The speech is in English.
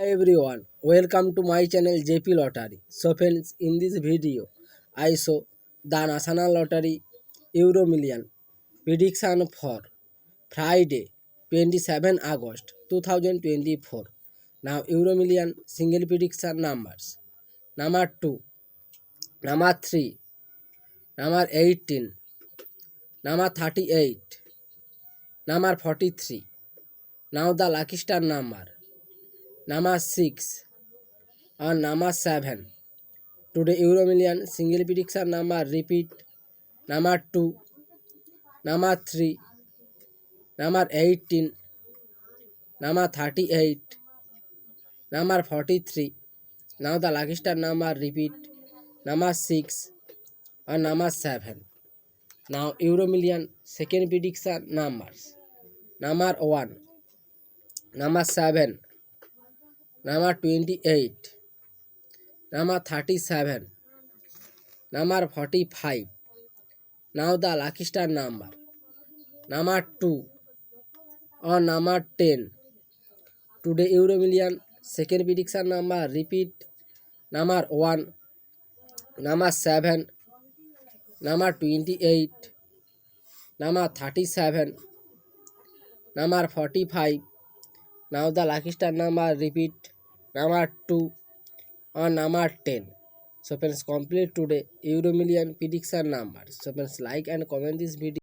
Hi everyone, welcome to my channel JP Lottery. So friends, in this video, I show the National Lottery Euro Million prediction for Friday, 27 August 2024. Now Euro Million single prediction numbers. Number 2, number 3, number 18, number 38, number 43. Now the lucky star number 6 and number 7. Today Euro Million single prediction number repeat number 2, number 3, number 18, number 38, number 43. Now the lucky star number repeat number 6 and number 7. Now Euro Million second prediction numbers number 1, number 7, number 28, number 37, number 45. Now the lucky star number 2 or number 10. Today Euro Million second prediction number repeat number 1, number 7, number 28, number 37, number 45. Now the lucky star number repeat number 2 or number 10. So friends, complete today Euro Million prediction numbers. So friends, like and comment this video.